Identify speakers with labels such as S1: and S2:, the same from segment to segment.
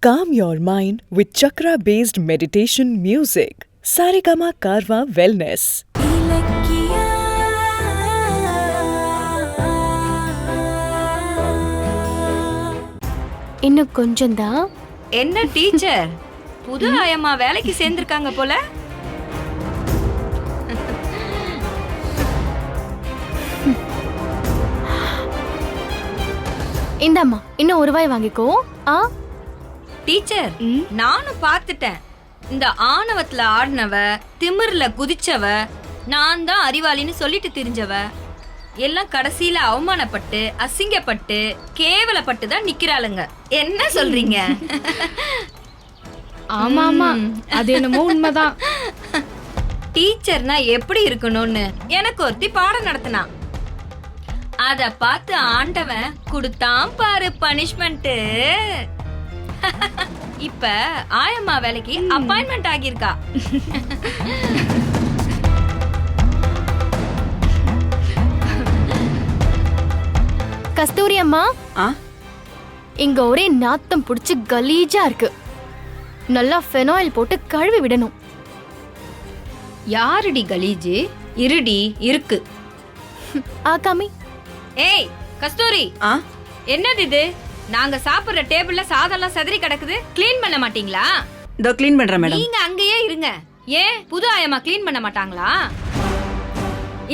S1: Calm your mind with chakra-based meditation music. Saregama Karwa Wellness.
S2: இன்னும் கொஞ்சம் தான்.
S3: என்ன டீச்சர், புது ஆயம்மா வேலைக்கு சேர்ந்திருக்காங்க போல.
S2: இந்தாம்மா, இன்னும் ஒரு ரூபாய் வாங்கிக்கோ.
S3: டீச்சர், நானும் பார்த்துட்டேன். இந்த ஆணவத்துல ஆடினவ, திமிர்ல குதிச்சவ, நான் தான் அறிவாளின்னு சொல்லிட்டு திரிஞ்சவ எல்லாம் கடைசியில அவமானப்பட்டு, அசிங்கப்பட்டு, கேவலப்பட்டு தான் நிக்கிறாளுங்க. என்ன சொல்றீங்க?
S2: ஆமா ஆமா, அது என்னமோ உண்மைதான்.
S3: டீச்சர்னா எப்படி இருக்கணும்னு எனக்கு ஒருத்தி பாடம் நடத்தினா. அத பார்த்து ஆண்டவன் குடுத்தான் பாரு பனிஷ்மெண்ட். இப்ப ஆயம்மா வேலைக்கு அப்பாயின்மெண்ட் ஆகியிருக்கா.
S2: கஸ்தூரி அம்மா, இங்க ஒரே நாத்தம் புடிச்சு கலீஜா இருக்கு. நல்லா ஃபெனாயில் போட்டு கழுவி விடணும்.
S3: யாருடி கலீஜு? இருடி இருக்கு.
S2: ஆகாமி.
S3: ஏய் கஸ்தூரி, என்னது இது? நாங்க சாப்பிடுற டேபிள்ல சாதம்லாம் சதறி கிடக்குது. க்ளீன் பண்ண மாட்டீங்களா?
S4: இதோ க்ளீன் பண்றேன் மேடம்.
S3: நீங்க அங்கேயே இருங்க. ஏன் புது ஆயம்மா க்ளீன் பண்ண மாட்டாங்களா?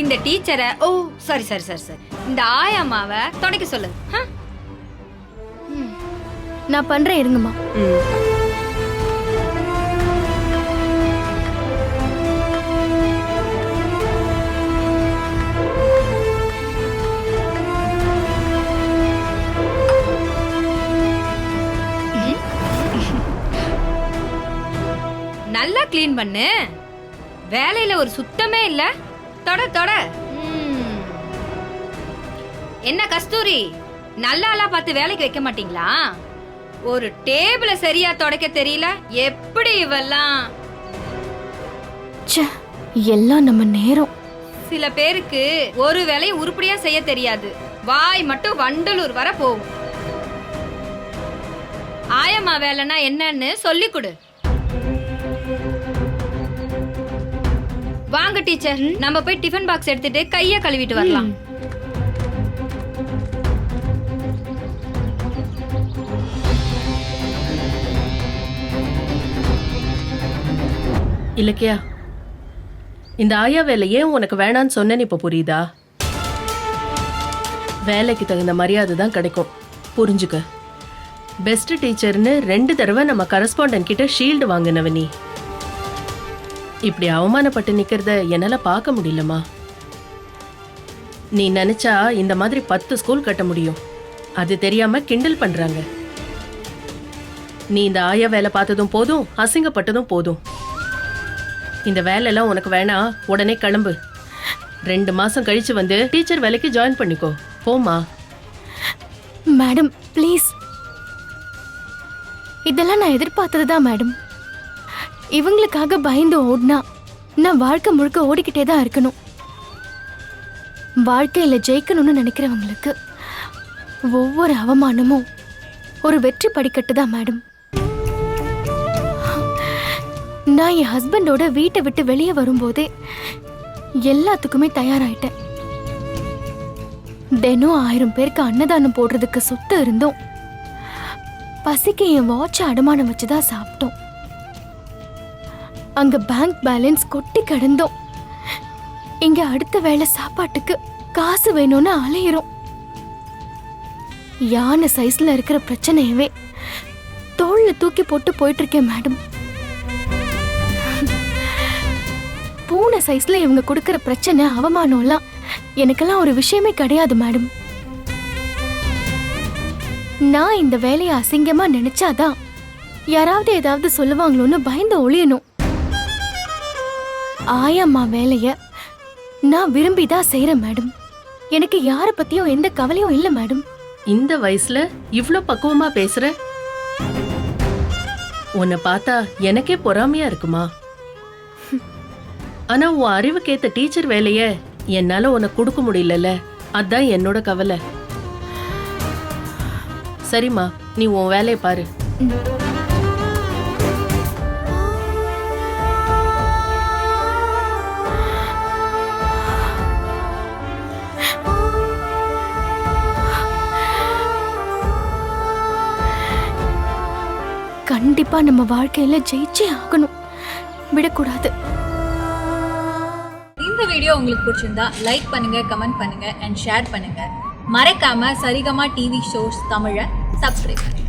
S3: இந்த டீச்சரை, ஓ சரி சரி சரி சரி, இந்த ஆயம்மாவை தொடக்க சொல்லுங்க.
S2: நான் பண்றேன், இருங்கம்மா.
S3: நல்லா க்ளீன் பண்ணு. வேலையில ஒரு சுத்தமே இல்ல. தொட தொட. என்ன கஸ்தூரி, நல்லா பார்த்து வேலைக்கு வைக்க மாட்டீங்களா? ஒரு டேபிள சரியா தொடக்க தெரியல. எப்படி இவெல்லாம்?
S2: எல்லாம் நம்ம நேரம்.
S3: சில பேருக்கு ஒரு வேலையை உருப்படியா செய்ய தெரியாது. வாய் மட்டும் வண்டலூர் வர போகும். ஆயம்மா வேலைன்னா என்னன்னு சொல்லி கொடு. வாங்க டீச்சர், நம்ம போய் டிஃபன் பாக்ஸ் எடுத்துட்டு கைய கழுவிட்டு வரலாம்.
S5: இலக்கியா, இந்த ஆயா வேலை ஏன் உனக்கு வேணான்னு சொன்னேன்னு இப்ப புரியுதா? வேலைக்கு தகுந்த மரியாதை தான் கிடைக்கும், புரிஞ்சுக்க. பெஸ்ட் டீச்சர்னு 2 தடவை நம்ம கரஸ்பாண்டன்ட் கிட்ட ஷீல்டு வாங்கினவ நீ. இப்படி அவமானப்பட்டு நிக்கிறத என்னால பார்க்க முடியலமா. நீ நினைச்சா இந்த மாதிரி 10 ஸ்கூல் கட்ட முடியும். அது தெரியாம கிண்டல் பண்றாங்க. நீ இந்த ஆயா வேலை பார்த்ததும் போதும், அசிங்கப்பட்டதும் போதும். இந்த வேலையெல்லாம் உனக்கு வேணா, உடனே கிளம்பு. 2 மாசம் கழிச்சு வந்து டீச்சர் வேலைக்கு ஜாயின் பண்ணிக்கோ. போமா.
S2: மேடம் ப்ளீஸ், இதெல்லாம் நான் எதிர்பார்த்ததுதான் மேடம். இவங்களுக்காக பயந்து ஓடினா நான் வாழ்க்கை முழுக்க ஓடிக்கிட்டே தான் இருக்கணும். வாழ்க்கையில ஜெயிக்கணும்னு நினைக்கிறவங்களுக்கு ஒவ்வொரு அவமானமும் ஒரு வெற்றி படிக்கட்டு தான் மேடம். நான் என் ஹஸ்பண்டோட வீட்டை விட்டு வெளியே வரும்போதே எல்லாத்துக்குமே தயாராயிட்டேன். தினம் 1000 பேருக்கு அன்னதானம் போடுறதுக்கு சொத்து இருந்தோம். பசிக்கு என் வாட்சை அடமானம் வச்சுதான் சாப்பிட்டோம். அங்க பேங்க் பேலன்ஸ் கொட்டி கிடந்தோம். இங்க அடுத்த வேளை சாப்பாட்டுக்கு காசு வேணும்னு அலையிறோம். யானை சைஸ்ல இருக்கிற பிரச்சனையவே தோல்ல தூக்கி போட்டு போயிட்டு இருக்கேன் மேடம். பூனை சைஸ்ல இவங்க கொடுக்கிற பிரச்சனை, அவமானம்லாம் எனக்கெல்லாம் ஒரு விஷயமே கிடையாது மேடம். நான் இந்த வேலையை அசிங்கமா நினைச்சாதான் யாராவது ஏதாவது சொல்லுவாங்களோன்னு பயந்து ஒளியணும். ஆயம்மா வேலைய நான் விரும்பிதான் செய்யறேன் மேடம். எனக்கு யார பத்தியும் எந்த கவலையும் இல்ல மேடம்.
S5: இந்த வயசுல இவ்ளோ பக்குவமா பேசுற? உன்னை பார்த்தா எனக்கே பொறாமையா இருக்குமா? ஆனா உன் அறிவுக்கேத்த டீச்சர் வேலைய என்னால உனக்கு கொடுக்க முடியல. அதான் என்னோட கவலை. சரிம்மா, நீ உன் வேலையை பாரு.
S2: கண்டிப்பா நம்ம வாழ்க்கையில ஜெயிச்சே ஆகணும். விடக்கூடாது.
S4: இந்த வீடியோ உங்களுக்கு பிடிச்சிருந்தா லைக் பண்ணுங்க, கமெண்ட் பண்ணுங்க அண்ட் ஷேர் பண்ணுங்க. மறக்காம சரிகமா டிவி ஷோஸ் தமிழை சப்ஸ்கிரைப் பண்ணுங்க.